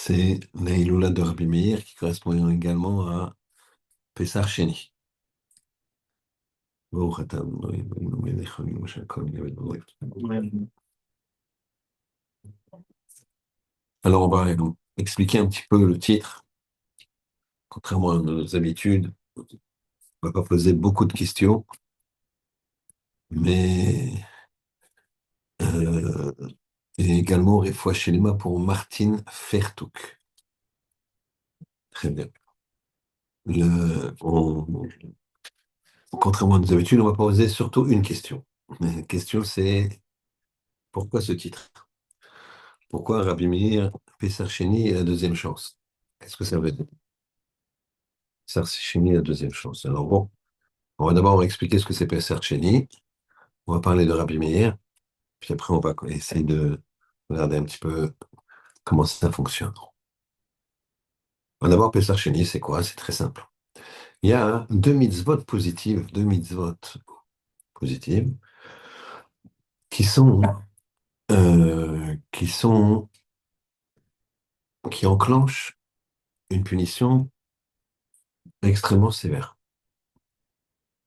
c'est l'Aïloula de Rabbi Meir qui correspond également à Pessar Sheni. Baruch atah Adonai Eloheinu melech haolam שהכל נהיה בדברו. Alors, on va expliquer un petit peu le titre. Contrairement à nos habitudes, on va pas poser beaucoup de questions, mais euh, et également Refoua Shelema pour Martine Fertouk. Très bien. Contrairement à nos habitudes, on va poser surtout une question. La question, c'est pourquoi ce titre? Pourquoi Rabbi Meir Pessar Sheni est la deuxième chance? Qu'est-ce que ça veut dire? Pessar Sheni, la deuxième chance. Alors bon, on va expliquer ce que c'est Pessar Sheni. On va parler de Rabbi Meir, puis après on va essayer de regarder un petit peu comment ça fonctionne. D'abord, Pessar Sheni, c'est quoi? C'est très simple. Il y a deux mitzvot positives, qui sont, qui sont, qui enclenchent une punition extrêmement sévère,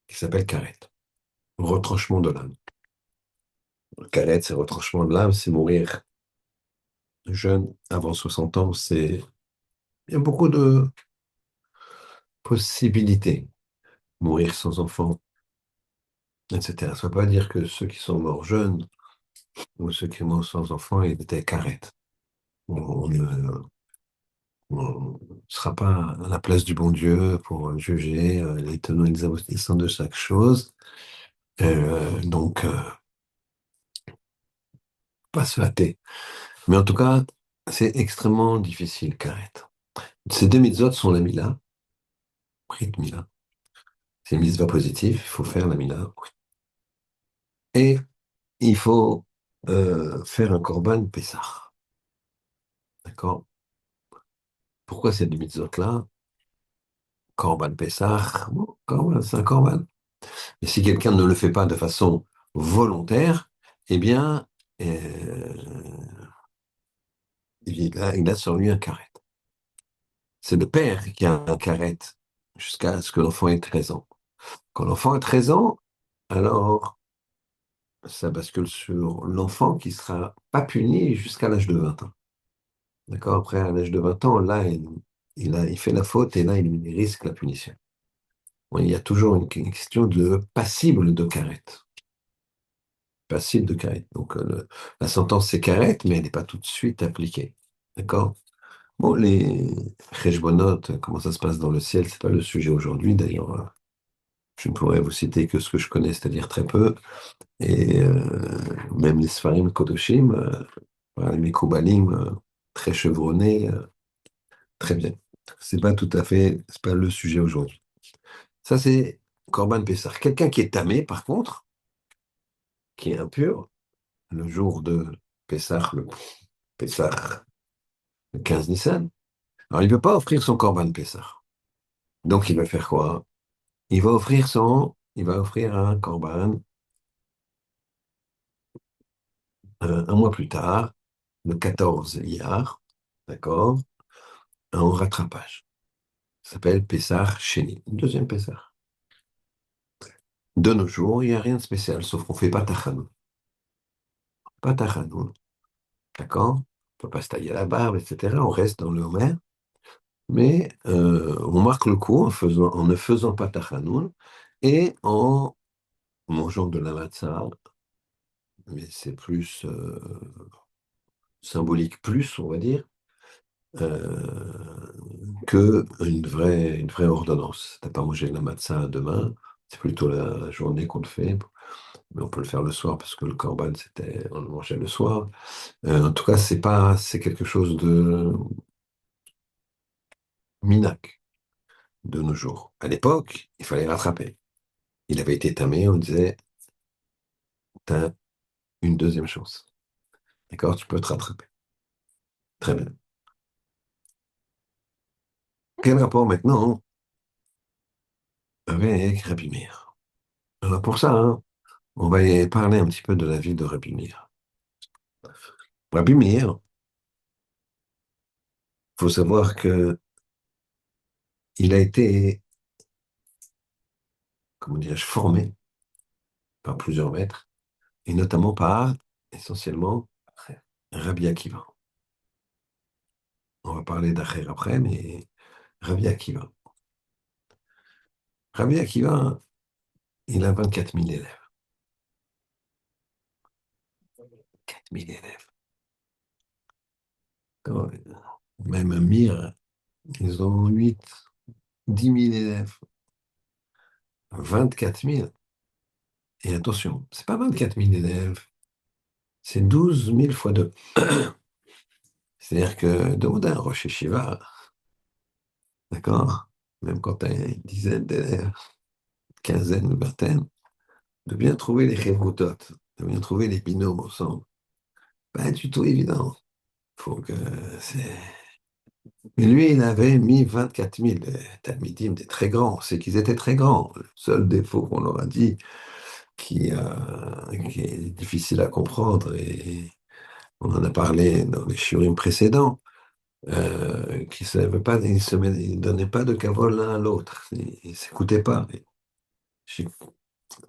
qui s'appelle karet, retranchement de l'âme. Karet, c'est retranchement de l'âme, c'est mourir jeune, avant 60 ans, il y a beaucoup de possibilités. Mourir sans enfant, etc. Ça ne veut pas dire que ceux qui sont morts jeunes ou ceux qui sont morts sans enfant, ils étaient karet. On ne sera pas à la place du bon Dieu pour juger les tenants et les aboutissants de chaque chose. Donc, pas se hâter. Mais en tout cas, c'est extrêmement difficile, karet. Ces deux mitzvot sont la mila, Brit Mila. C'est une mitzvah positive, il faut faire la mila. Et il faut faire un korban Pessah. D'accord? Pourquoi ces deux mitzvot-là? Korban Pessah, bon, korban, c'est un korban. Et si quelqu'un ne le fait pas de façon volontaire, eh bien, il a sur lui un carré. C'est le père qui a un carré jusqu'à ce que l'enfant ait 13 ans. Quand l'enfant a 13 ans, alors ça bascule sur l'enfant qui sera pas puni jusqu'à l'âge de 20 ans. D'accord? Après, à l'âge de 20 ans, là, il fait la faute et là, il risque la punition. Bon, il y a toujours une question de passible de carré. Passible de carré. Donc, la sentence, c'est carré, mais elle n'est pas tout de suite appliquée. D'accord? Bon, les Cheshbonot, comment ça se passe dans le ciel, c'est pas le sujet aujourd'hui. D'ailleurs, je ne pourrais vous citer que ce que je connais, c'est-à-dire très peu. Et même les Sfarim Kodoshim, voilà, les Mekoubalim, très chevronnés, très bien. C'est pas le sujet aujourd'hui. Ça, c'est Korban Pessah. Quelqu'un qui est tamé, par contre, qui est impur, le jour de Pessah, le 15 Nissan, alors il ne peut pas offrir son Korban Pessah. Donc, il va faire quoi? Il va offrir un Korban un mois plus tard, le 14 Iyar, d'accord, en rattrapage. Ça s'appelle Pessah Sheni, une deuxième Pessah. De nos jours, il n'y a rien de spécial, sauf qu'on ne fait pas Tachanoun. Pas Tachanoun, d'accord? On ne peut pas se tailler la barbe, etc. On reste dans le Homer, mais on marque le coup en ne faisant pas Tachanoun et en mangeant de la matzah, mais c'est plus symbolique, plus, on va dire, que une vraie ordonnance. T'as pas mangé de la matzah demain, c'est plutôt la journée qu'on le fait, mais on peut le faire le soir parce que le korban, on le mangeait le soir. En tout cas, c'est quelque chose de minac de nos jours. À l'époque, il fallait rattraper. Il avait été tamé, on disait, t'as une deuxième chance. D'accord, tu peux te rattraper. Très bien. Quel rapport maintenant avec Rabbi Meir? Alors pour ça, hein, on va y parler un petit peu de la vie de Rabbi Meir. Rabbi Meir, faut savoir que il a été, comment dirais-je, formé par plusieurs maîtres, et notamment par, essentiellement, Rabbi Akiva. On va parler d'Acher après, mais Rabbi Akiva. Rabbi Akiva, il a 24 000 élèves. 4 000 élèves. Même Mir, ils ont 10 000 élèves. 24 000. Et attention, c'est pas 24 000 élèves, c'est 12 000 fois 2. C'est-à-dire que demandez à un Rosh Yeshiva, d'accord? Même quand tu as une dizaine d'élèves, quinzaine ou vingtaine, de bien trouver les chevroutotes, de bien trouver les binômes ensemble. Pas du tout évident. Faut que c'est... Mais lui, il avait mis 24 000 Talmidim, des très grands. C'est qu'ils étaient très grands. Le seul défaut qu'on leur a dit, qui est difficile à comprendre, et on en a parlé dans les shiurim précédents, qui ne pas, ils donnaient pas de kavod l'un à l'autre. Ils ne s'écoutaient pas. Je-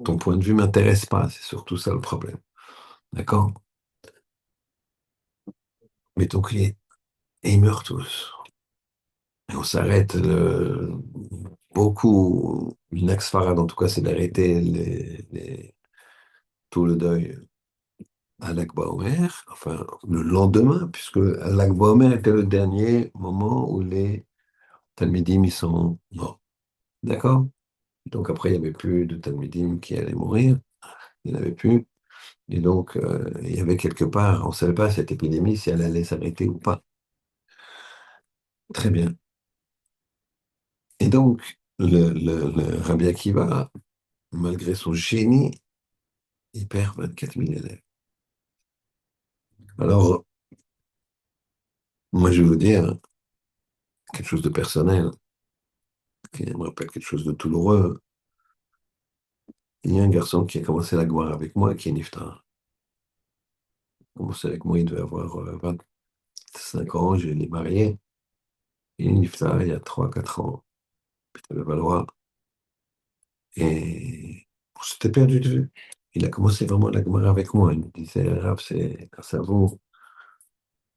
Ton point de vue m'intéresse pas, c'est surtout ça le problème. D'accord? Mais donc, et ils meurent tous. Et on s'arrête beaucoup, une ex-farade en tout cas, c'est d'arrêter tout le deuil à l'Akba Omer, enfin le lendemain, puisque l'Akba Omer était le dernier moment où les Talmidim ils sont morts. D'accord? Donc après, il n'y avait plus de Talmidim qui allaient mourir, il n'y en avait plus. Et donc, il y avait quelque part, on ne savait pas cette épidémie si elle allait s'arrêter ou pas. Très bien. Et donc, le Rabbi Akiva, malgré son génie, il perd 24 000 élèves. Alors, moi, je vais vous dire quelque chose de personnel, qui me rappelle quelque chose de douloureux. Il y a un garçon qui a commencé la gloire avec moi, qui est niftar. Il a commencé avec moi, il devait avoir 5 ans, je l'ai marié. Il est niftar il y a 3 4 ans, à Valois. Et on s'était perdu de vue. Il a commencé vraiment la gloire avec moi. Il me disait, Rav, c'est grâce à vous.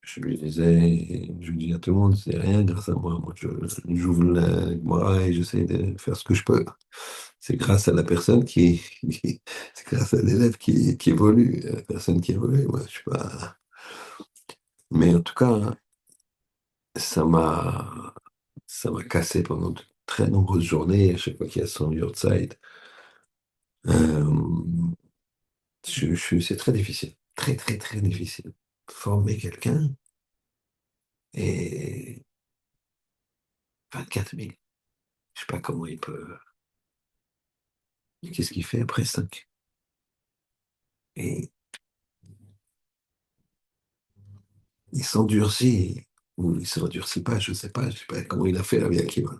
Je lui dis à tout le monde, c'est rien grâce à moi. Moi, j'ouvre la Gemara et j'essaie de faire ce que je peux. C'est grâce à la personne c'est grâce à l'élève qui évolue, la personne qui évolue. Moi, je suis pas. Mais en tout cas, ça m'a, ça m'a cassé pendant de très nombreuses journées. À chaque fois qu'il y a son Yurtzeit, euh, c'est très difficile, très très très difficile. Former quelqu'un et 24 000. Je sais pas comment il peut. Qu'est-ce qu'il fait après 5? Et il s'endurcit, ou il s'endurcit pas, je sais pas comment il a fait avec Akiva.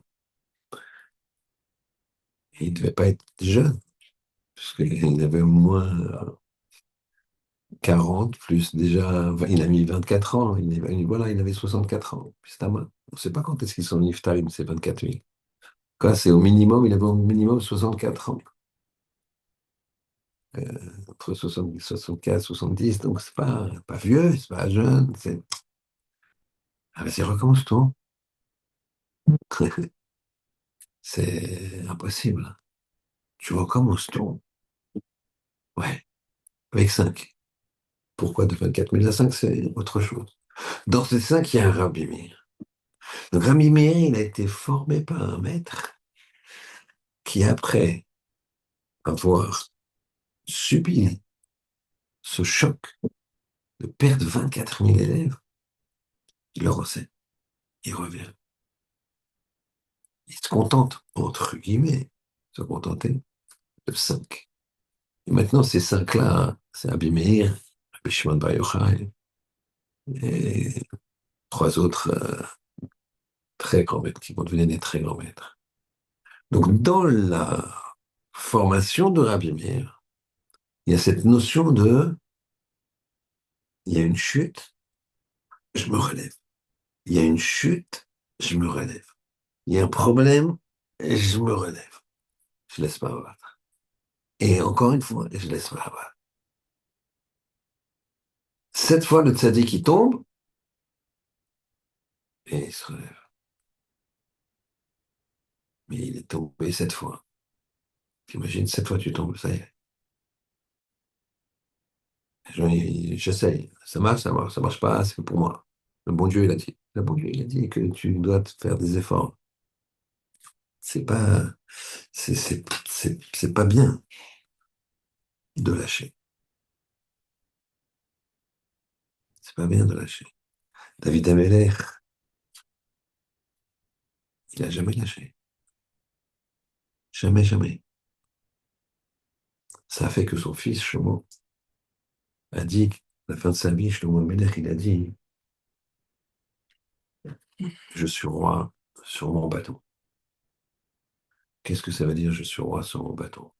Et il devait pas être jeune, parce qu'il avait au moins 40, plus déjà, il a mis 24 ans, voilà, il avait 64 ans. Puis c'est à moi. On ne sait pas quand est-ce qu'ils sont niftarim, ces 24 000. Quoi, c'est au minimum, il avait au minimum 64 ans. Entre 70, 75, 70, donc c'est pas vieux, c'est pas jeune. Ah, vas-y, recommence tout. C'est impossible. Tu recommences tout. Ouais, avec 5. Pourquoi de 24 000 à 5, c'est autre chose. Dans ces 5, il y a un Rabbi Meir. Donc Rabbi Meir, il a été formé par un maître qui, après avoir subi ce choc de perdre 24 000 élèves, il le recette, il revient. Il se contente, entre guillemets, se contenter de 5. Et maintenant, ces 5-là, c'est Rabbi Meir, Rabbi Shimon Bar Yochai, et 3 autres très grands maîtres qui vont devenir des très grands maîtres. Donc, dans la formation de Rabbi Meir, il y a cette notion de, il y a une chute, je me relève. Il y a une chute, je me relève. Il y a un problème, et je me relève. Je laisse pas abattre. Et encore une fois, je laisse pas abattre. Cette fois, le tzaddik, il tombe, et il se relève. Mais il est tombé cette fois. T'imagines, cette fois, tu tombes, ça y est. J'essaye. Ça marche pas, c'est pour moi. Le bon Dieu, il a dit. Le bon Dieu, il a dit que tu dois te faire des efforts. C'est pas, c'est pas bien de lâcher. C'est pas bien de lâcher. David Ameller, il a jamais lâché. Jamais, jamais. Ça a fait que son fils, Shlomo, a dit, à la fin de sa vie, Shlomo Ameller, il a dit, je suis roi sur mon bateau. Qu'est-ce que ça veut dire, je suis roi sur mon bateau?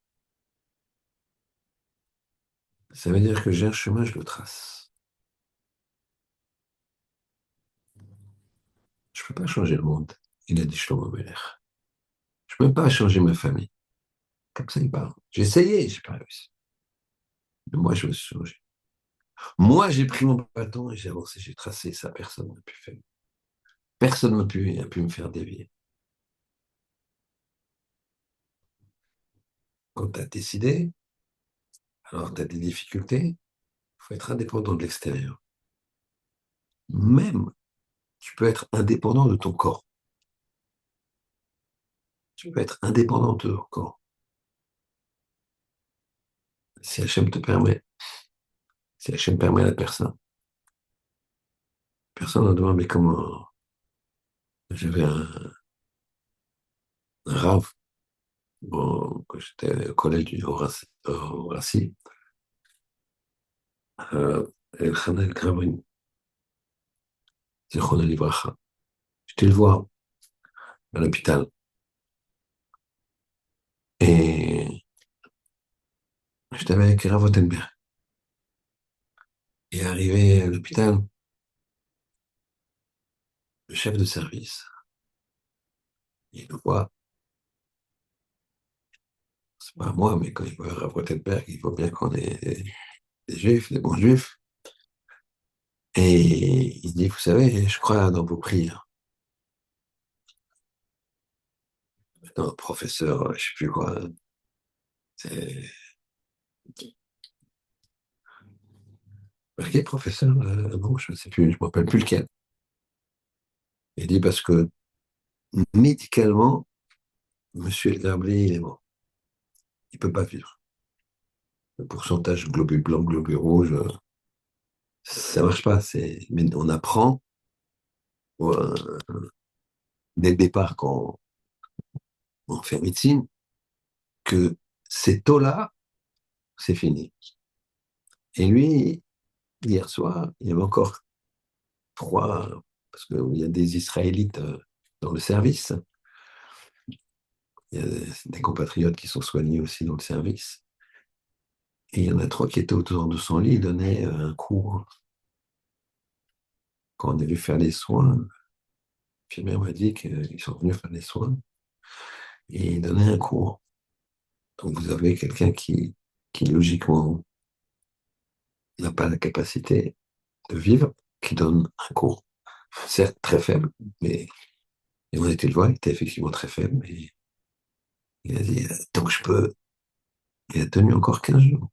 Ça veut dire que j'ai un chemin, je le trace. Je ne peux pas changer le monde, il a dit Shlomo Ameller. Je ne peux pas changer ma famille. Comme ça, il parle. J'ai essayé, j'ai pas réussi. Mais moi, je me suis changé. Moi, j'ai pris mon bâton et j'ai avancé, j'ai tracé ça, personne n'a pu faire. Personne n'a pu me faire dévier. Quand tu as décidé, alors tu as des difficultés, il faut être indépendant de l'extérieur. Même, tu peux être indépendant de ton corps. Tu peux être indépendant de ton corps. Si Hachem te permet, si Hachem permet à la personne. Personne ne demande, mais comment. J'avais un rave, bon, quand j'étais au collège au Rassi, Elchanan Gravin, Zichrono Livracha. J'étais le voir à l'hôpital. Et j'étais avec Rav Rothenberg. Et arrivé à l'hôpital, le chef de service, il nous voit, c'est pas moi, mais quand il voit Rav Rothenberg, il voit bien qu'on est des juifs, des bons juifs. Et il dit, vous savez, je crois dans vos prières. Non, professeur, je sais plus quoi. C'est quel professeur? Non, je ne sais plus, je ne me rappelle plus lequel. Il dit parce que médicalement, Monsieur El Garbely, il est mort. Il ne peut pas vivre. Le pourcentage globule blanc, globule rouge, ça ne marche pas. Mais on apprend euh, dès le départ quand on fait médecine que ces taux-là, c'est fini. Et lui, hier soir, il y avait encore trois, parce qu'il y a des Israélites dans le service. Il y a des compatriotes qui sont soignés aussi dans le service. Et il y en a trois qui étaient autour de son lit, ils donnaient un cours. Quand on est venu faire les soins, l'infirmière m'a dit qu'ils sont venus faire les soins et ils donnaient un cours. Donc vous avez quelqu'un qui logiquement n'a pas la capacité de vivre, qui donne un cours. Certes très faible, mais et on a été le voir, il était effectivement très faible, mais il a dit tant que je peux, il a tenu encore 15 jours.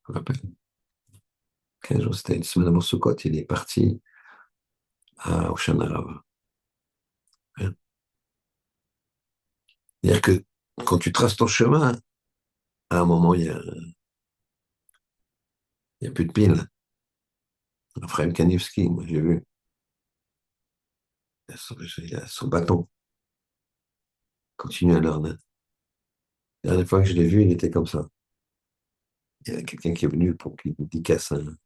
Je me rappelle. 15 jours, c'était une semaine avant Sukkot, il est parti à Oshana Rabbah. C'est-à-dire que quand tu traces ton chemin, à un moment, il y a plus de piles. Raphaël Kanivski, moi j'ai vu, il a son bâton, continue à l'heure. La dernière fois que je l'ai vu, il était comme ça. Il y a quelqu'un qui est venu pour qu'il dédicace un.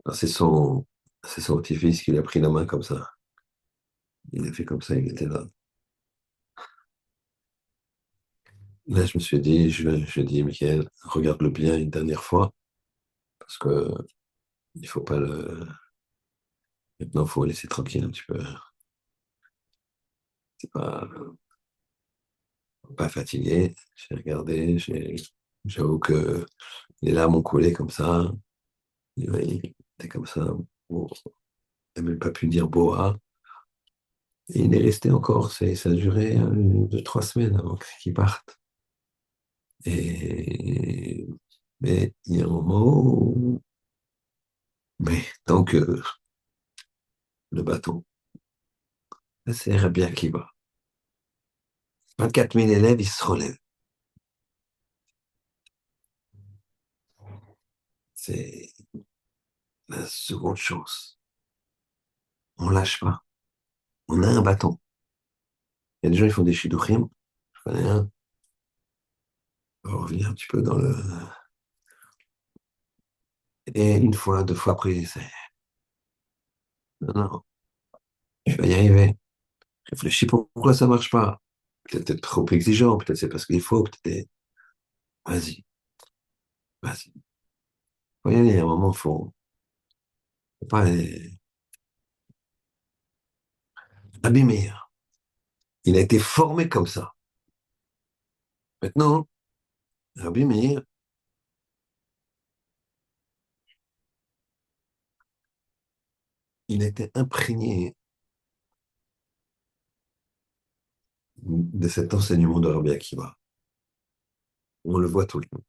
Alors, c'est son petit-fils qui lui a pris la main comme ça. Il a fait comme ça, il était là. Là, je me suis dit, je dis, Michael, regarde-le bien une dernière fois, parce que il faut pas le. Maintenant, il faut laisser tranquille un petit peu. C'est pas fatigué. J'ai regardé, j'avoue que les larmes ont coulé comme ça. Il était comme ça. Bon, il n'a même pas pu dire Boa. Et il est resté encore. Ça a duré 2, 3 semaines avant qu'il parte. Et, mais il y a un moment où, mais tant que le bateau, c'est bien qui va. 24 000 élèves, ils se relèvent. C'est la seconde chose. On lâche pas. On a un bâton. Il y a des gens qui font des shidduchim. Je connais un. On va revenir un petit peu dans le. Et une fois, 2 fois après, c'est. Non, non, je vais y arriver. Réfléchis pourquoi ça marche pas. Peut-être t'es trop exigeant, peut-être c'est parce qu'il faut, peut-être. Vas-y, vas-y. Faut y aller, à un moment, faut pas abîmer. Il a été formé comme ça. Maintenant, Rabbi Meir, il a été imprégné de cet enseignement de Rabbi Akiva. On le voit tout le temps.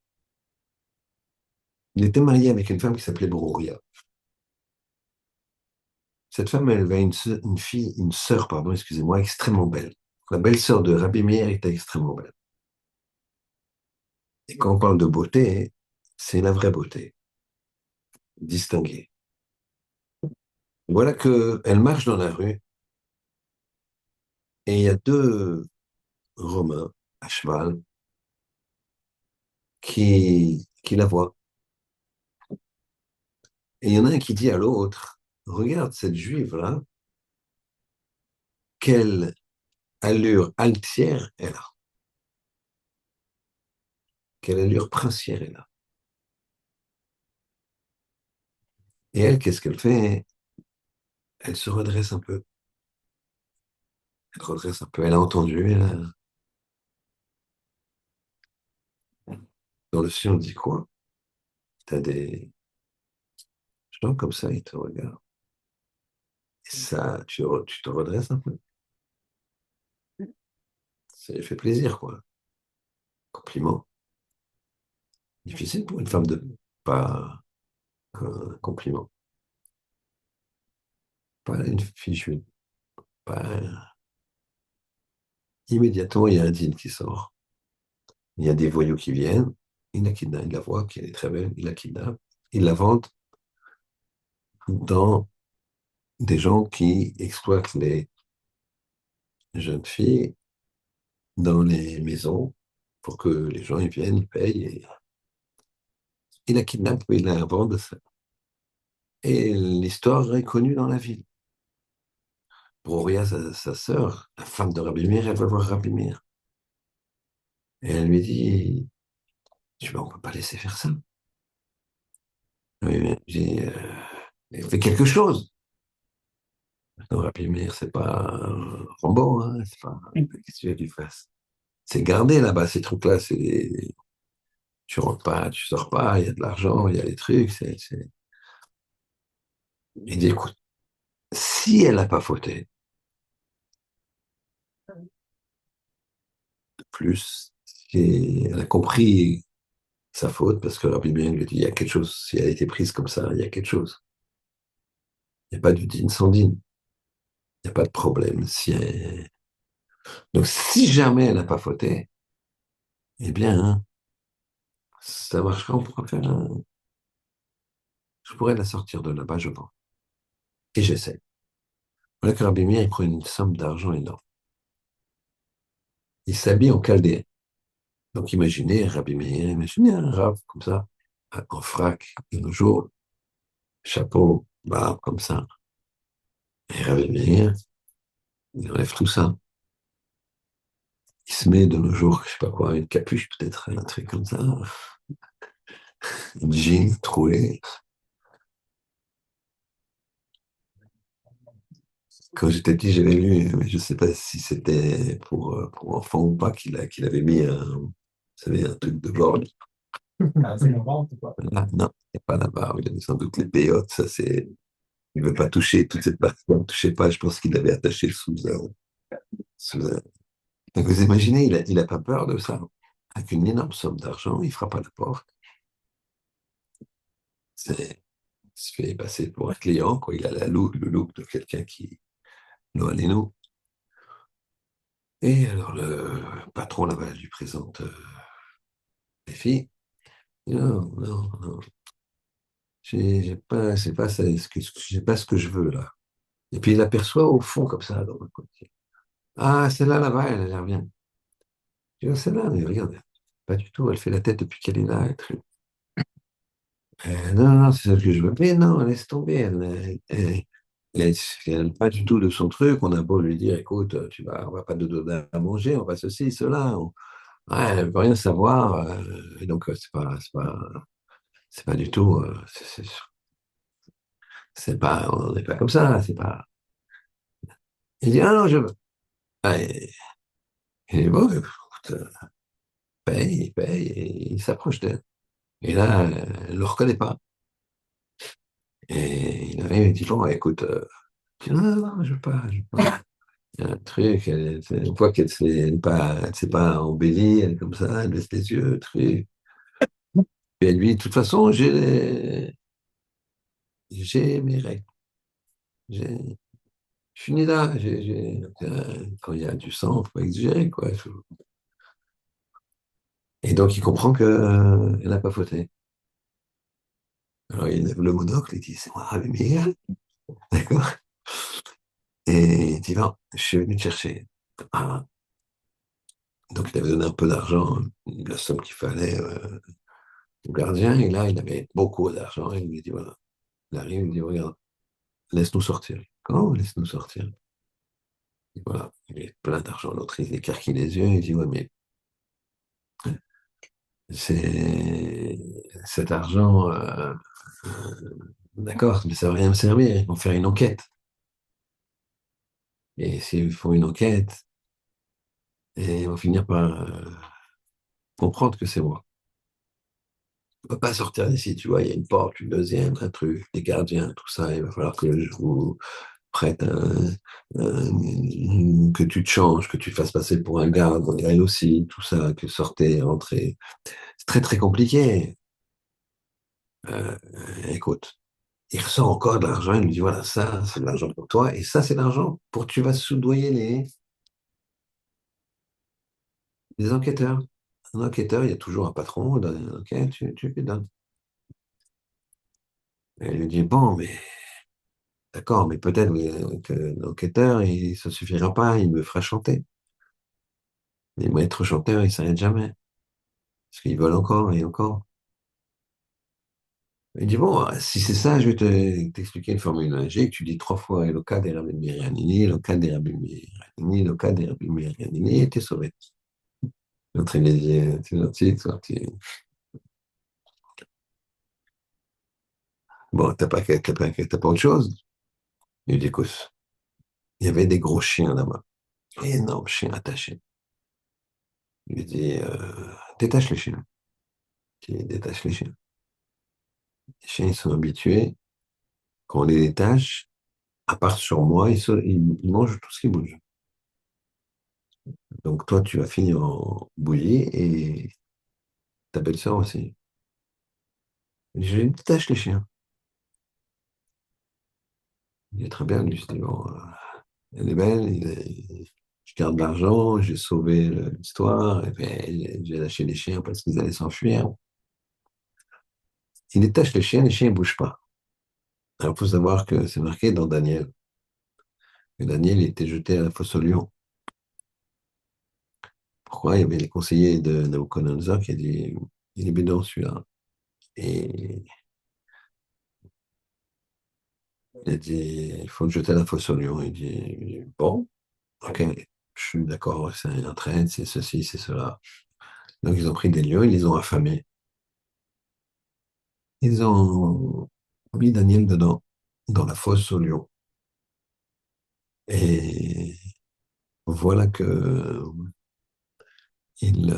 Il était marié avec une femme qui s'appelait Brouria. Cette femme, elle avait une fille, une sœur, pardon, excusez-moi, extrêmement belle. La belle-sœur de Rabbi Meir était extrêmement belle. Et quand on parle de beauté, c'est la vraie beauté, distinguée. Voilà qu'elle marche dans la rue et il y a 2 Romains à cheval qui la voient. Et il y en a un qui dit à l'autre, regarde cette juive-là, quelle allure altière elle a, quelle allure princière elle a. Et elle, qu'est-ce qu'elle fait? Elle se redresse un peu. Elle redresse un peu. Elle a entendu. Dans le ciel, on dit quoi? T'as des gens comme ça, ils te regardent. Et ça, tu te redresses un peu. Ça lui fait plaisir, quoi. Compliment. Difficile pour une femme de pas un compliment. Pas une fichue. Pas... Immédiatement, il y a un deal qui sort. Il y a des voyous qui viennent. Il la kidnappe. Il la voit qu'elle est très belle. Il la kidnappe. Il la vend dans des gens qui exploitent les jeunes filles dans les maisons pour que les gens ils viennent, ils payent. Et il la kidnappe, il la vend. Et l'histoire est connue dans la ville. Broria, sa sœur, la femme de Rabbi Meir, elle va voir Rabbi Meir. Et elle lui dit, on ne peut pas laisser faire ça. Oui, mais fais quelque chose. Non, Rabbi Meir, c'est pas Rambo, hein, c'est pas. Qu'est-ce que tu veux que tu fasses? C'est gardé là-bas, ces trucs-là. Tu rentres pas, tu sors pas, il y a de l'argent, il y a des trucs. Il dit, écoute, si elle n'a pas fauté, plus, si elle a compris sa faute, parce que Rabbi Meir lui dit, il y a quelque chose, si elle a été prise comme ça, il y a quelque chose. Il n'y a pas de dîne sans dîne. Il n'y a pas de problème. Donc, si jamais elle n'a pas fauté, eh bien, hein, ça marchera, on pourra faire un. Je pourrais la sortir de là-bas, je pense. Et j'essaie. Voilà que Rabbi Meir, il prend une somme d'argent énorme. Il s'habille en chaldéen. Donc, imaginez Rabbi Meir, imaginez un rab comme ça, en frac, de nos jours, chapeau, barbe, comme ça. Et Rabbi Meir, il enlève tout ça. Il se met de nos jours, je sais pas quoi, une capuche peut-être, un truc comme ça, une jean trouée, Quand j'étais petit, j'avais lu, mais je ne sais pas si c'était pour enfants ou pas, qu'il avait mis vous savez, un truc de bord. Ah, c'est mon ventre, quoi. Là, non, il n'y a pas la barre. Il avait sans doute les péotes. Ça, c'est. Il ne veut pas toucher toute cette partie. Il ne touchait pas. Je pense qu'il l'avait attaché sous un. Donc, vous imaginez, il a pas peur de ça. Avec une énorme somme d'argent, il frappe à la porte. Il se fait passer pour un client, quoi. Il a le look de quelqu'un qui. Non, allez-nous. Et alors, le patron là-bas lui présente les filles. Non, non, non. J'ai pas, c'est pas ça, j'ai pas ce que je veux là. Et puis il aperçoit au fond comme ça, dans le côté. Ah, celle-là là-bas, elle a l'air bien. Je dis, oh, celle-là, mais regarde, pas du tout, elle fait la tête depuis qu'elle est là. Non, non, c'est celle que je veux. Mais non, laisse tomber, elle pas du tout de son truc. On a beau lui dire, écoute, on va pas te donner à manger, on va ceci, cela. Ouais, elle veut rien savoir. Et donc, c'est pas du tout, c'est pas, on n'est pas comme ça, c'est pas. Il dit, ah non, je veux. Ah, et bon, écoute, il paye, et il s'approche d'elle. Et là, elle ne le reconnaît pas. Et il arrive et dit, bon, écoute, je dis, non, non, non, je veux pas, je veux pas. Il y a un truc, on voit elle s'est pas embellie, elle est comme ça, elle baisse les yeux, truc. Et elle lui dit, de toute façon, j'ai mes règles. J'ai- Je suis né là. Quand il y a du sang, faut pas exagérer, quoi. Et donc, il comprend qu'elle n'a pas fauté. Alors, il lève le monocle, il dit, c'est moi, Miguel. D'accord? Et il dit, non, je suis venu te chercher. Ah. Donc, il avait donné un peu d'argent, la somme qu'il fallait au gardien. Et là, il avait beaucoup d'argent. Il lui dit, voilà. Il arrive, il dit, regarde, laisse-nous sortir. Comment laisse-nous sortir? Et voilà, il a plein d'argent. L'autre, il écarquille les yeux. Il dit, ouais, mais c'est cet argent, d'accord, mais ça va rien me servir. Ils vont faire une enquête. Et s'ils font une enquête, et ils vont finir par comprendre que c'est moi. On ne peut pas sortir d'ici, tu vois, il y a une porte, une deuxième, un truc, des gardiens, tout ça. Il va falloir que je vous prête que tu te changes, que tu te fasses passer pour un garde, elle aussi, tout ça, que sortez, rentrez. C'est très, très compliqué. Euh, Écoute, il ressort encore de l'argent, il lui dit, voilà, ça, c'est de l'argent pour toi, et ça, c'est de l'argent pour tu vas soudoyer les enquêteurs. Un enquêteur, il y a toujours un patron, on donne une enquête, tu lui donnes. Et il lui dit, bon, mais d'accord, mais peut-être que l'enquêteur, ça suffira pas, il me fera chanter. Les maîtres chanteurs, ils s'arrêtent jamais, parce qu'ils veulent encore et encore. Il dit, bon, si c'est ça, je vais t'expliquer une formule magique. Tu dis trois fois Eloka des Rabbi Mirianini, Eloka des Rabbi Mirianini, Eloka des Rabbi Mirianini, et t'es sauvé. L'autre, il dit, c'est gentil, toi, bon, t'as pas autre chose? Il dit, écoute, il y avait des gros chiens là-bas, énormes chiens attachés. Il lui dit, détache les chiens. Il détache les chiens. Les chiens, ils sont habitués. Quand on les détache, à part sur moi, ils mangent tout ce qui bouge. Donc toi, tu vas finir en bouillie et ta belle-sœur aussi. Je lui détache les chiens. Il est très bien, lui. Je dis, bon, elle est belle, je garde l'argent, j'ai sauvé l'histoire, et puis j'ai lâché les chiens parce qu'ils allaient s'enfuir. Il détache les chiens ne bougent pas. Alors, il faut savoir que c'est marqué dans Daniel. Que Daniel était jeté à la fosse au lion. Pourquoi? Il y avait les conseillers de Nabucodonosor qui a dit, il est bidon celui-là. Et il a dit, il faut le jeter à la fosse au lion. Il dit, bon, ok, je suis d'accord, c'est un traître, c'est ceci, c'est cela. Donc ils ont pris des lions, ils les ont affamés. Ils ont mis Daniel dedans, dans la fosse aux lions. Et voilà que il,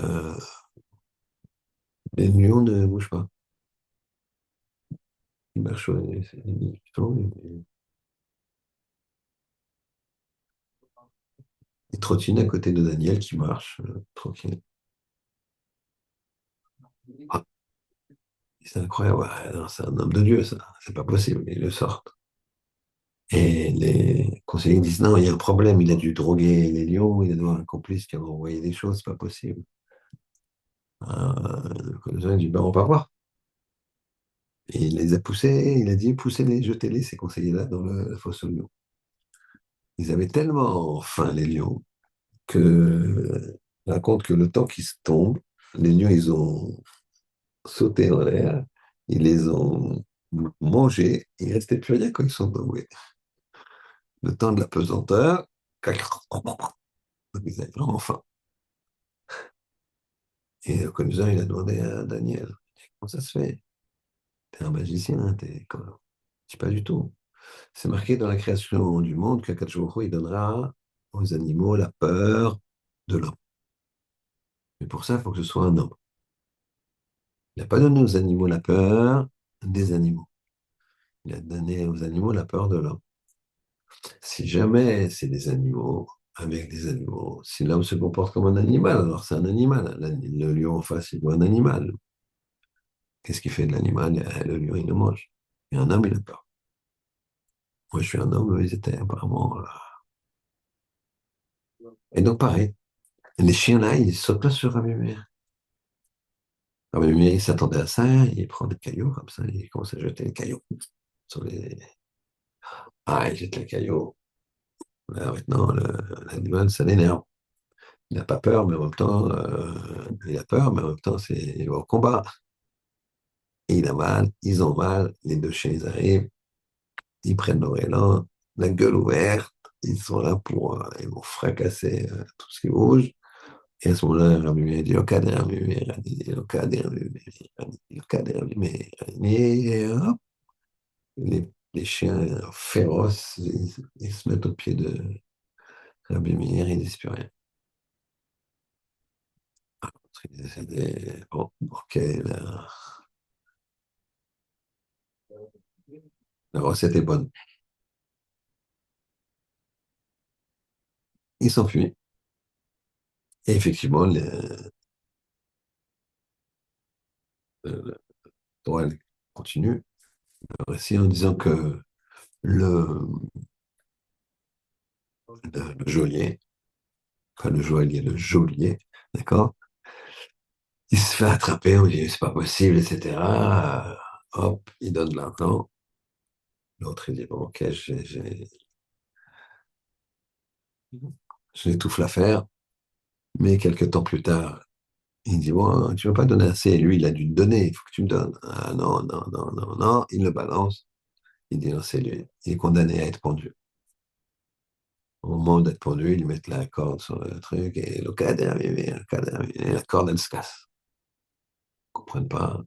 les lions ne bougent pas. Ils marchent, ils trottinent à côté de Daniel qui marche tranquille. Ah, c'est incroyable. Ouais, non, c'est un homme de Dieu, ça. C'est pas possible. Ils le sortent. Et les conseillers disent non, il y a un problème. Il a dû droguer les lions. Il a dû avoir un complice qui a envoyé des choses. C'est pas possible. Le commissaire dit ben, on va voir. Et il les a poussés. Il a dit poussez-les, jetez-les, ces conseillers-là, dans la fosse aux lions. Ils avaient tellement faim, les lions, que raconte que le temps qu'ils se tombent, les lions, ils ont sauté en l'air, ils les ont mangés, il ne restait plus rien quand ils sont tombés. Le temps de la pesanteur, ils avaient vraiment faim. Et le commissaire, il a demandé à Daniel, comment ça se fait? T'es un magicien, t'es quoi? Je dis pas du tout. C'est marqué dans la création du monde qu'Akatsuhiro, il donnera aux animaux la peur de l'homme. Mais pour ça, il faut que ce soit un homme. Il n'a pas donné aux animaux la peur des animaux. Il a donné aux animaux la peur de l'homme. Si jamais c'est des animaux avec des animaux, si l'homme se comporte comme un animal, alors c'est un animal. Le lion en face, il voit un animal. Qu'est-ce qu'il fait de l'animal? Le lion, il le mange. Et un homme, il a peur. Moi, je suis un homme, ils étaient apparemment. Et donc, pareil, les chiens là, ils sautent pas sur Rabbi Meir. Rabbi Meir, il s'attendait à ça, il prend des cailloux comme ça, il commence à jeter les cailloux sur les. Ah, il jette les cailloux. Là, maintenant, l'animal, ça l'énerve. Il n'a pas peur, mais en même temps, il a peur, mais en même temps, il va au combat. Et il a mal, ils ont mal, les deux chiens, ils arrivent, ils prennent leur élan, la gueule ouverte, ils sont là ils vont fracasser tout ce qui bouge. Et à ce moment-là, Rabbi Meir dit, Lokader, Rabbi Meir, Lokader, Rabbi Meir, Lokader, Rabbi Meir. Et hop, les chiens féroces, ils se mettent au pied de Rabbi Meir, ils disent plus rien. Bon, ok, la recette est bonne. Ils s'enfuient. Et effectivement, le Torah elle continue le récit en disant que le, le geôlier, enfin le joaillier, le geôlier, d'accord, il se fait attraper, on dit c'est pas possible, etc. Hop, il donne l'argent. L'autre, il dit bon, ok, j'ai tout à faire. Mais quelques temps plus tard, il dit bon, tu ne vas pas donner assez. Et lui, il a dû te donner, il faut que tu me donnes. Ah non, non, non, non, non, il le balance. Il dit non, c'est lui. Il est condamné à être pendu. Au moment d'être pendu, ils lui mettent la corde sur le truc et le cadre est arrivé, la corde, elle se casse. Ils ne comprennent pas.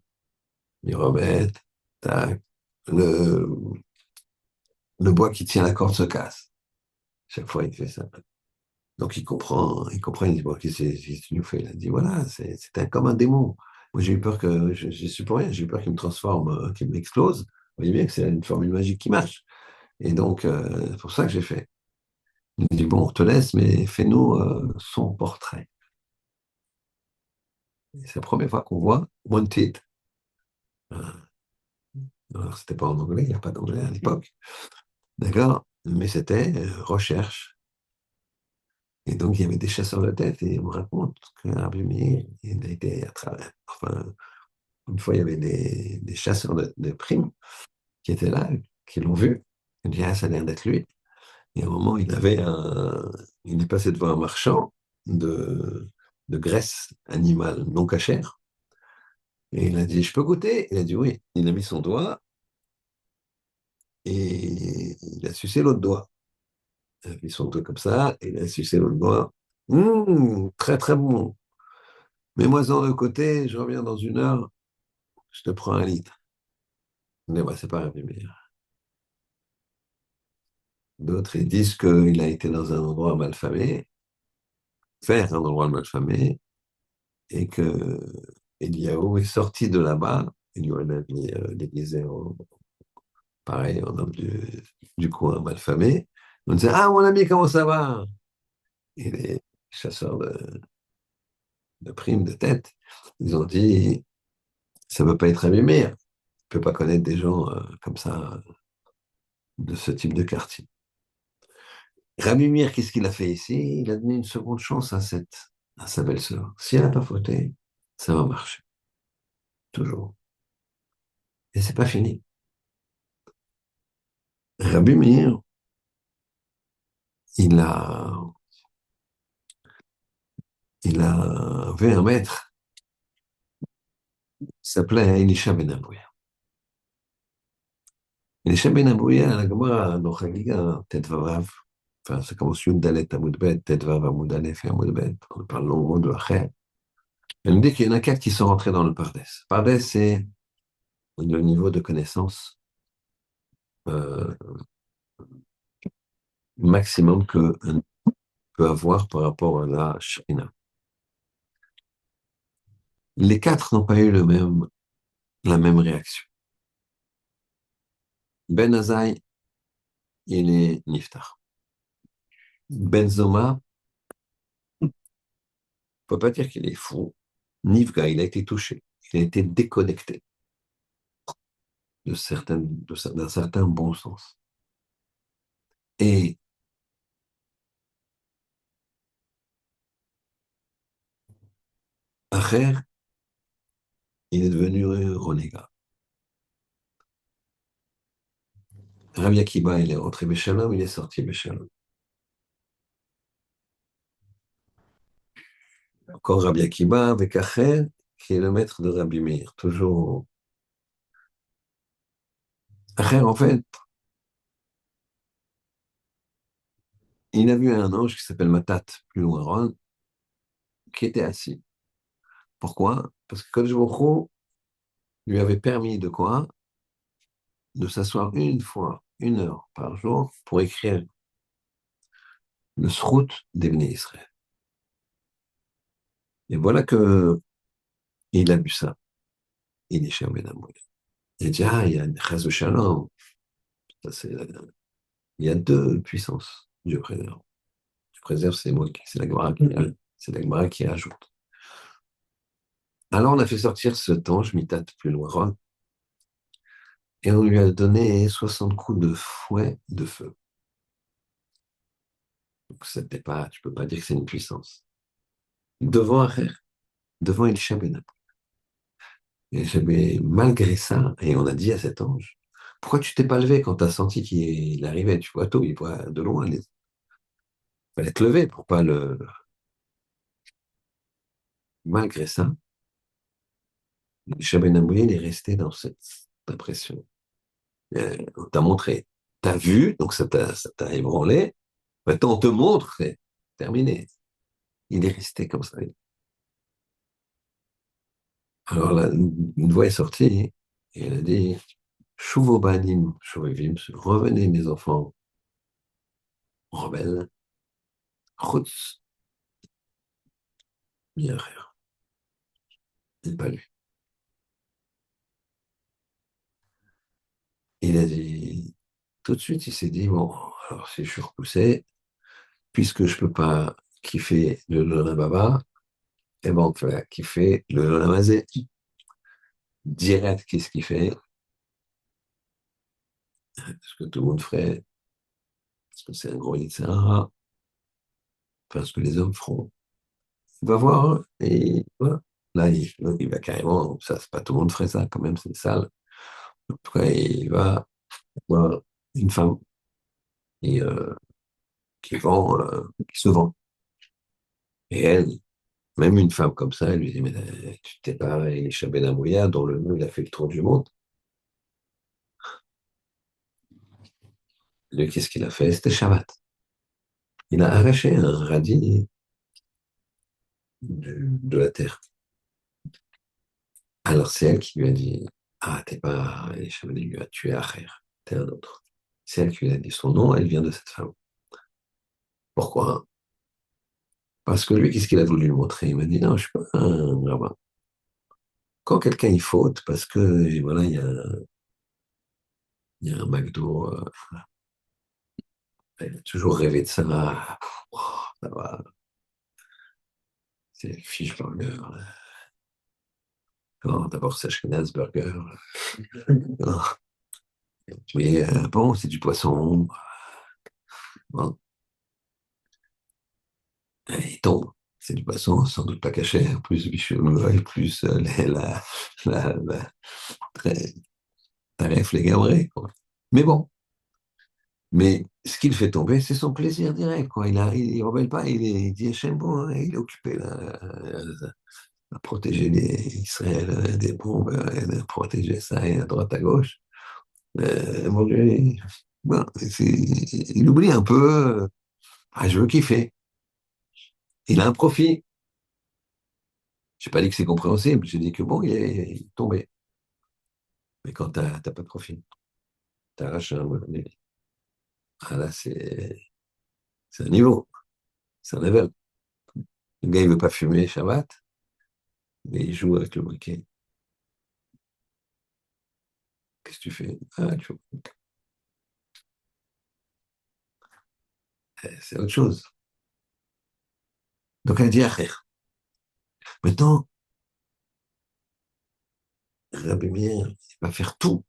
Ils remettent. Tac. Le, le bois qui tient la corde se casse. Chaque fois, il fait ça. Donc il comprend, il dit, bon, qu'est-ce que tu nous fais? Il a dit, voilà, comme un démon. Moi, j'ai eu peur je suis pour rien, j'ai eu peur qu'il me transforme, qu'il m'explose. Vous voyez bien que c'est une formule magique qui marche. Et donc, c'est pour ça que j'ai fait. Il dit, bon, on te laisse, mais fais-nous son portrait. Et c'est la première fois qu'on voit Wanted. Euh, Alors, c'était pas en anglais, il n'y a pas d'anglais à l'époque. D'accord? Mais c'était recherche. Et donc, il y avait des chasseurs de tête, et on me raconte qu'un Meir, il a été à travers. Enfin, une fois, il y avait des chasseurs de primes qui étaient là, qui l'ont vu. Ils ont dit, ah, ça a l'air d'être lui. Et à un moment, il est passé devant un marchand de graisse animale non cachère. Et il a dit, je peux goûter? Il a dit oui. Il a mis son doigt et il a sucé l'autre doigt. Il a mis son doigt comme ça et il a sucé l'autre doigt. Très très bon. Mets-moi-en de côté, je reviens dans 1 heure, je te prends 1 litre. Mais ouais, c'est pas un meilleur. D'autres, ils disent qu'il a été dans un endroit malfamé, vers un endroit malfamé, et que Eliaou est sorti de là-bas, il lui a mis déguisé en, pareil, en homme du coin malfamé. On disait, ah, mon ami, comment ça va? Et les chasseurs de primes de tête, ils ont dit, ça ne peut pas être abîmé. On ne peut pas connaître des gens comme ça, de ce type de quartier. Rabbi Meir, qu'est-ce qu'il a fait ici? Il a donné une seconde chance à sa belle-sœur. Si elle n'a pas fauté, ça va marcher. Toujours. Et c'est pas fini. Rabbi Meir, il a, avait un maître qui s'appelait Elisha Ben Abouya. Elisha Ben Abouya, la Gemara, dans Chagiga, Tet Vav, enfin, ça commence Yud Dalet Amud Bet, Tet Vav Amud Aleph et Amud Bet. On parle longuement de Acher. Elle nous dit qu'il y en a quatre qui sont rentrés dans le Pardes. Pardes, c'est le niveau de connaissance euh, maximum qu'un peut avoir par rapport à la Shrina. Les quatre n'ont pas eu la même réaction. Ben Azaï, il est niftar. Ben Zoma, on ne peut pas dire qu'il est fou. Nifga, il a été touché. Il a été déconnecté d'un certain bon sens. Et Acher, il est devenu renégat. Rabbi Akiba, il est rentré Béchalom, il est sorti Béchalom. Encore Rabbi Akiba avec Acher, qui est le maître de Rabbi Meir. Toujours. Acher, en fait, il a vu un ange qui s'appelle Matat, plus loin, Ron, qui était assis. Pourquoi? Parce que Kodesh Baruch Hu lui avait permis de quoi? De s'asseoir une fois, 1 heure par jour pour écrire le Srout d'Ebné Israël. Et voilà que il a vu ça. Il est chez Ben Amoué. Il dit, ah, il y a Chaz de Shalom. Il y a deux puissances. Dieu préserve. Dieu préserve, c'est moi, c'est la Gemara qui ajoute. Alors on a fait sortir cet ange, Mitat, plus loin, Ron, et on lui a donné 60 coups de fouet de feu. Donc c'était pas, tu peux pas dire que c'est une puissance. Devant Acher, devant Elisha Ben Amoué. Et malgré ça, et on a dit à cet ange, pourquoi tu t'es pas levé quand tu as senti qu'il arrivait? Tu vois tôt, il voit de loin. Il fallait te lever pour pas le. Malgré ça, Elisha Ben Amoué, il est resté dans cette impression. On t'a montré, t'as vu, donc ça t'a ébranlé. Maintenant, on te montre, c'est terminé. Il est resté comme ça. Alors là, une voix est sortie et elle a dit, Shuvobanim, Shuvivim, revenez mes enfants rebelles, Chutz, Miacher. Il pas lui. Il a dit, tout de suite, il s'est dit, bon, alors si je suis repoussé, puisque je peux pas kiffer le Lola Baba, eh ben, on va kiffer le Lola Mazé. Direct, qu'est-ce qu'il fait? Ce que tout le monde ferait, parce que c'est un gros Yitzhara, enfin, ce que les hommes feront. Il va voir, hein, et voilà. Là, il va carrément, ça, c'est pas tout le monde ferait ça, quand même, c'est sale. En tout cas, il va voir une femme qui, qui se vend. Et elle, même une femme comme ça, elle lui dit, mais tu t'es pas Elisha Ben Amouya, dont le nom, il a fait le tour du monde. Lui, qu'est-ce qu'il a fait? C'était Shabbat. Il a arraché un radis de la terre. Alors c'est elle qui lui a dit, ah, t'es pas Elisha Ben Amouya, tu es Acher, t'es un autre. C'est elle qui lui a dit son nom, elle vient de cette femme. Pourquoi? Parce que lui, qu'est-ce qu'il a voulu lui montrer? Il m'a dit, non, je suis pas un rabbin. Quand quelqu'un y faute, parce que voilà, il y a un McDo, il a toujours rêvé de ça, oh, ça va, c'est fish burger. Non, d'abord, c'est Ashkenaz burger. Non. Mais bon, c'est du poisson. Bon, il tombe. C'est du poisson, sans doute pas caché, plus bichon, plus la très, tarif les gabrés, quoi. Mais bon, mais ce qui le fait tomber, c'est son plaisir direct, quoi. Il rebelle pas, il dit Hachem, bon, hein, il est occupé là, à protéger les Israël des bombes, à protéger ça et à droite à gauche. Mon Dieu, bon, il oublie un peu, je veux kiffer. Il a un profit. J'ai pas dit que c'est compréhensible, j'ai dit que bon, il est tombé. Mais quand t'as pas de profit, t'arraches un monnaie. Ah là, c'est un niveau, c'est un level. Le gars, il veut pas fumer Shabbat, mais il joue avec le briquet. Qu'est-ce que tu fais? C'est autre chose. Donc elle dit Acher. Maintenant, Rabbi Meir, il va faire tout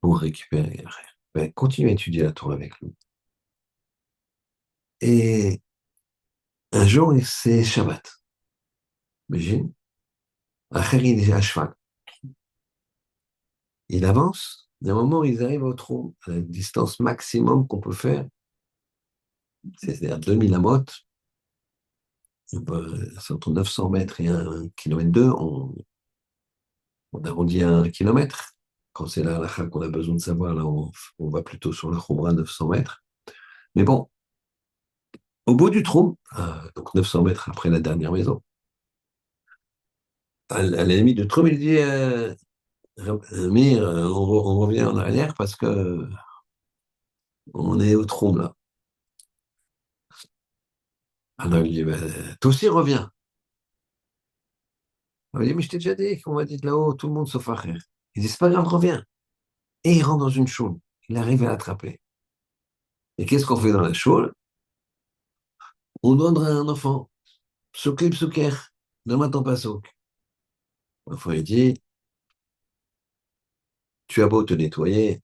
pour récupérer Acher. Ben, continue à étudier la Torah avec lui. Et un jour, c'est Shabbat. Imagine, Acher, il est à cheval. Il avance. D'un moment, ils arrivent au trou, à la distance maximum qu'on peut faire, c'est-à-dire 2000 amot. C'est entre 900 mètres et 1 km 2, on arrondit à 1 kilomètre. Quand c'est la halakha qu'on a besoin de savoir, là, on va plutôt sur la Khumra 900 mètres. Mais bon, au bout du trou, donc 900 mètres après la dernière maison, à la limite du trou, il dit Amir, on revient en arrière parce que on est au trou là. Alors il dit toi aussi reviens. Il dit mais je t'ai déjà dit qu'on m'a dit de là-haut, tout le monde sauf Acher. Il dit c'est pas grave, reviens. Et il rentre dans une choule. Il arrive à l'attraper. Et qu'est-ce qu'on fait dans la choule? On donne à un enfant. Psoukli psouker. Donne-moi ton pasouk. L'enfant il dit tu as beau te nettoyer,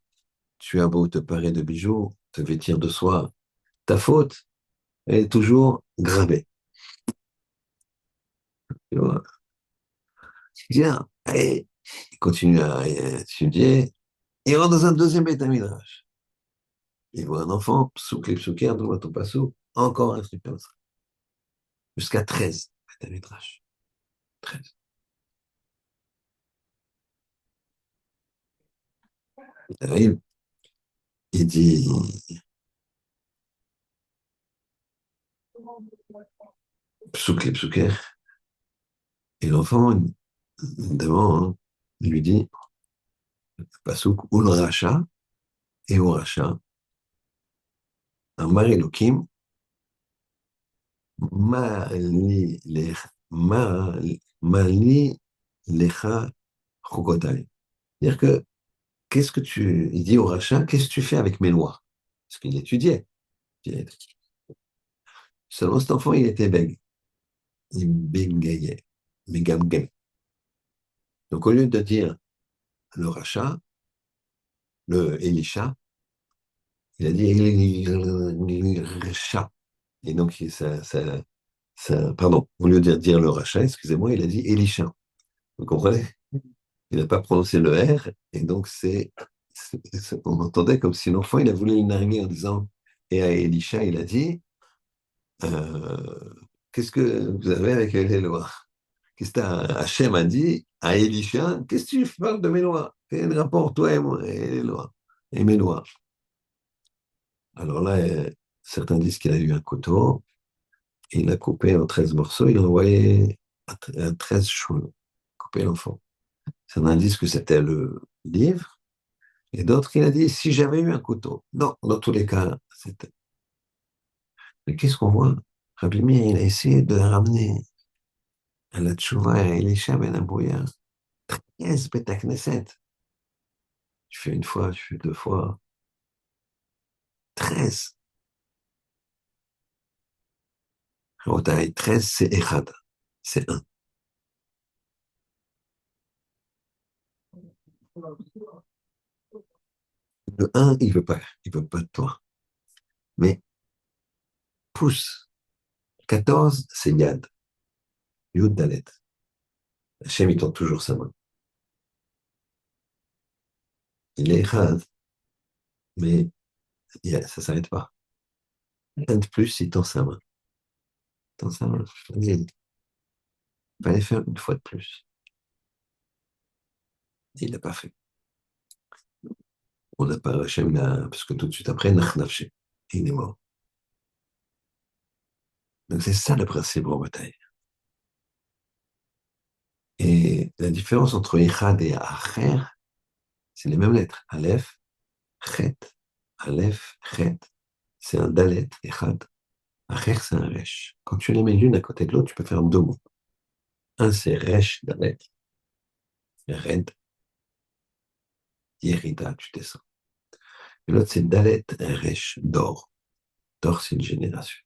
tu as beau te parer de bijoux, te vêtir de soie, ta faute, elle est toujours gravée. Tu vois? Bien. Allez, il continue à étudier. Il rentre dans un deuxième Beth Midrash. Il voit un enfant, psouk les psouker, donne-moi ton pasouk, encore un truc comme ça. Jusqu'à 13 Beth Midrash. 13. Alors, il dit psouk les psouker. Et l'enfant, devant, hein, il lui dit pasouk ul racha et au racha. Amar Elohim, ma li lecha chokotai. C'est-à-dire que, il dit au rachat, qu'est-ce que tu fais avec mes lois? Parce qu'il étudiait. Seulement cet enfant, il était bègue. Il bégayait. Mégamgam. Donc au lieu de dire le rachat, le Elisha, il a dit Elisha. Et donc, pardon, au lieu de dire le rachat, excusez-moi, il a dit Elisha. Vous comprenez? Il n'a pas prononcé le R, et donc on entendait comme si l'enfant, il a voulu le narguer en disant, et à Elisha, il a dit, euh, qu'est-ce que vous avez avec les lois? Qu'est-ce que Hachem a dit à Elisha, qu'est-ce que tu parles de mes lois? Quel est le rapport, toi et moi, et les lois, et mes lois? Alors là, certains disent qu'il a eu un couteau, il l'a coupé en 13 morceaux, il l'a envoyé à 13 choules, couper l'enfant. C'est un indice que c'était le livre. Et d'autres, il a dit, si j'avais eu un couteau. Non, dans tous les cas, c'était. Mais qu'est-ce qu'on voit? Rabbi Meir, il a essayé de ramener à la Tchouva et Elisha Ben Abouya. Yes, Beth Knesset. Tu fais une fois, tu fais deux fois. 13. Rabotai, 13, c'est Echad. C'est un. Le un, il veut pas. Il veut pas de toi. Mais pousse. 14, c'est Yad. Yud Dalet. Hachem, il tend toujours sa main. Il est Echad, mais ça s'arrête pas. Un de plus, il tend sa main. Il tend sa main. Il fallait faire une fois de plus. Il l'a pas fait. On n'a pas, Hachem, parce que tout de suite après, Nachnafché. Il est mort. Donc c'est ça le principe en bataille. Et la différence entre Echad et Acher, c'est les mêmes lettres. Aleph, Chet, Aleph, Chet. C'est un Dalet, Echad. Acher, c'est un Resh. Quand tu les mets l'une à côté de l'autre, tu peux faire deux mots. Un, c'est Resh, Dalet. Red, Yerida, tu descends. Et l'autre, c'est Dalet, Resh, d'or. D'or, c'est une génération.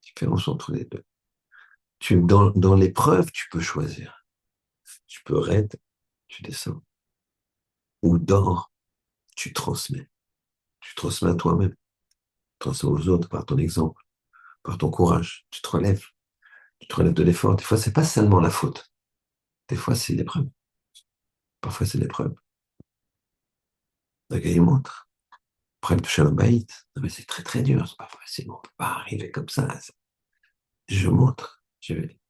Différence entre les deux. Dans l'épreuve, tu peux choisir. Tu peux Red, tu descends. Ou d'or, tu transmets. Tu transmets à toi-même. Tu transmets aux autres par ton exemple, par ton courage. Tu te relèves. Tu te relèves de l'effort. Des fois, c'est pas seulement la faute. Des fois, c'est l'épreuve. Parfois, c'est l'épreuve. Le gars, il montre. Problème de Shalom Bayit. Non, mais c'est très, très dur. C'est pas facile. On peut pas arriver comme ça. Je montre. Je vais.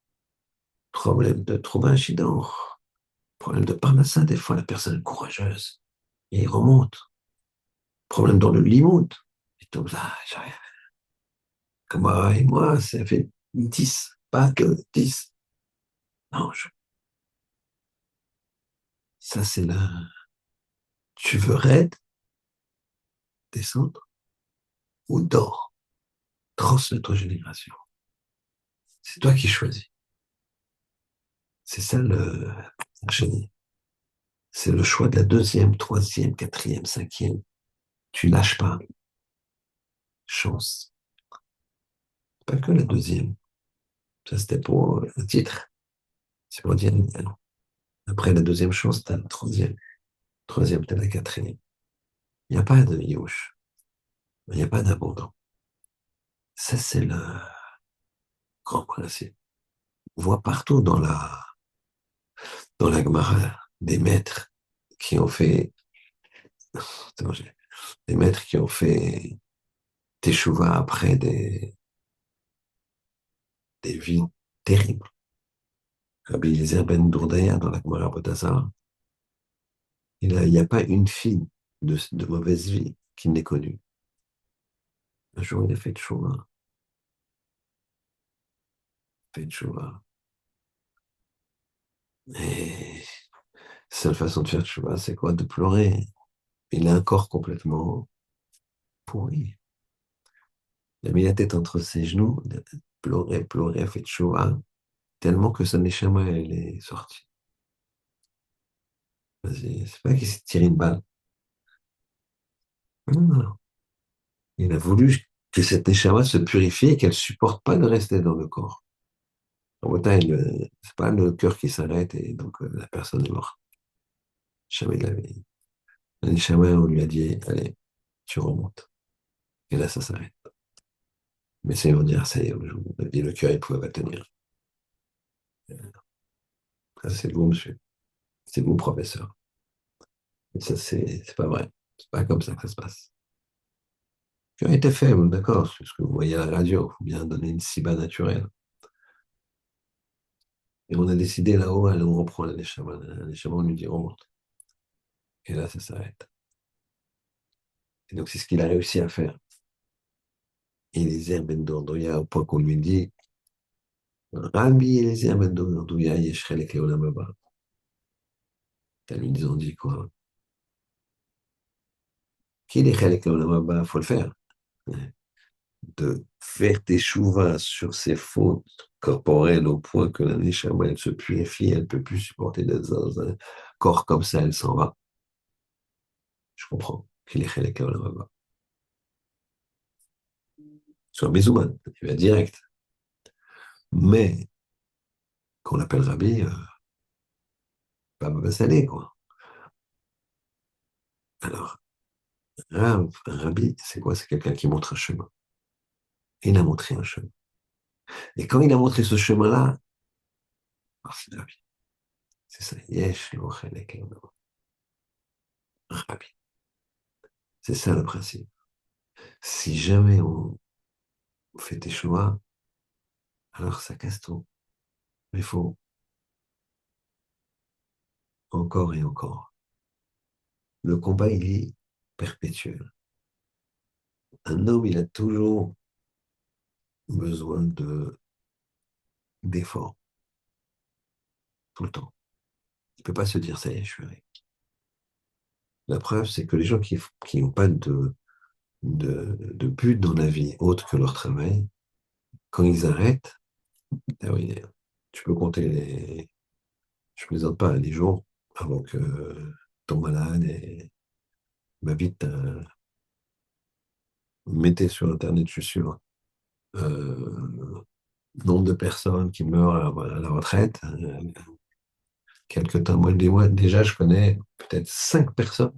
Problème de trouver un incident. Problème de parnassa. Des fois, la personne est courageuse. Et il remonte. Problème dans le limoud. Et tout ça, j'arrive. Comme moi et moi, ça fait 10. Pas que 10. Non, ça, c'est là. Tu veux raid, descendre ou dors. Transmets ton génération. C'est toi qui choisis. C'est ça le génie. C'est le choix de la deuxième, troisième, quatrième, cinquième. Tu lâches pas. Chance. Pas que la deuxième. Ça, c'était pour le titre. C'est pour dire, après la deuxième chance, t'as la troisième. Troisième, t'as la quatrième. Il n'y a pas de youch. Il n'y a pas d'abandon. Ça, c'est le grand principe. On voit partout dans la Gemara des maîtres qui ont fait, des maîtres qui ont fait teshuva après des vies terribles. Rabbi Eliezer ben Dourdaya dans la Gemara Botazar, il n'y a pas une fille de mauvaise vie qu'il n'ait connue. Un jour, il a fait teshuva, fait teshuva. Et la seule façon de faire teshuva, c'est quoi? De pleurer. Il a un corps complètement pourri. Il a mis la tête entre ses genoux, il a pleuré, pleuré, a fait teshuva, tellement que sa neshama, elle est sortie. C'est pas qu'il s'est tiré une balle. Non, non, non. Il a voulu que cette neshama se purifie et qu'elle supporte pas de rester dans le corps. En bataille, c'est pas le cœur qui s'arrête et donc la personne est morte. Jamais de la vie. La neshama, on lui a dit, allez, tu remontes. Et là, ça s'arrête. Mais c'est on dire, ça y est, on a dit le cœur, il pouvait pas tenir. Ça, c'est vous, monsieur. C'est vous, professeur. Et ça, c'est pas vrai. C'est pas comme ça que ça se passe. Le cœur était faible, d'accord, c'est ce que vous voyez à la radio. Il faut bien donner une ciba naturelle. Et on a décidé là-haut, allez, on reprend la neshama. La neshama, on lui dit remonte. Et là, ça s'arrête. Et donc, c'est ce qu'il a réussi à faire. Eliezer ben Dordoya, au point qu'on lui dit, Rabbi Eliezer ben Dordoya, Yeshrelek Leolam Haba. Ils lui ont dit quoi? Qu'il est chelek l'olam haba, faut le faire. De faire tes chouvas sur ses fautes corporelles au point que la neshama, elle se purifie, elle ne peut plus supporter dans un corps comme ça, elle s'en va. Je comprends qu'il est chelek l'olam haba. Sur Bezouman, il va direct. Mais qu'on l'appelle Rabbi, pas Baba Salé, quoi. Alors, un Rabbi, c'est quoi? C'est quelqu'un qui montre un chemin. Il a montré un chemin. Et quand il a montré ce chemin-là, alors c'est Rabbi. C'est ça. Yesh lo chelek l'olam haba. Rabbi. C'est ça le principe. Si jamais on fait des choix, alors ça casse tout. Mais il faut encore et encore. Le combat, il est perpétuel. Un homme, il a toujours besoin d'efforts, tout le temps. Il ne peut pas se dire, ça y est, je suis arrivé. La preuve, c'est que les gens qui n'ont pas de but dans la vie autre que leur travail, quand ils arrêtent, ah oui, tu peux compter je ne plaisante pas, les jours avant que ton malade et ma vie, mettez sur Internet, je suis sûr, nombre de personnes qui meurent à la retraite, quelque temps, moi, déjà, je connais peut-être 5 personnes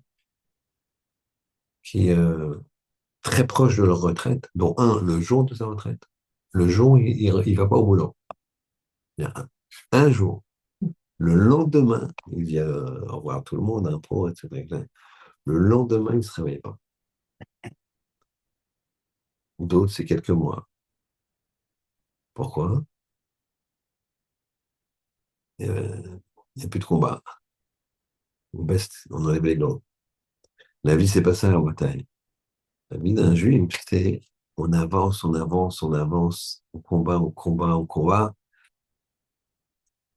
qui, très proches de leur retraite, dont un, le jour de sa retraite, le jour où il va pas au boulot. Il y a un jour. Le lendemain, il vient revoir tout le monde, un pro, etc. Le lendemain, il ne se réveille pas. D'autres, c'est quelques mois. Pourquoi? Il n'y a plus de combat. On baisse, on enlève les gants. La vie, c'est pas ça, la bataille. La vie d'un juif, c'est on avance, on avance, on avance, on combat, on combat, on combat,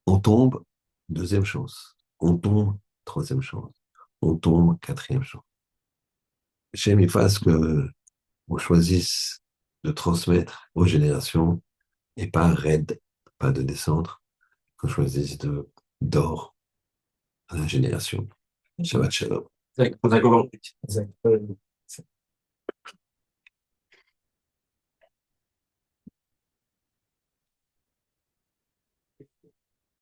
on tombe, deuxième chance. On tombe, troisième chance. On tombe, quatrième chance. J'aime il fasse que on choisisse de transmettre aux générations et pas raide, pas de descendre, qu'on choisisse d'or à la génération. Shabbat shalom. Exact.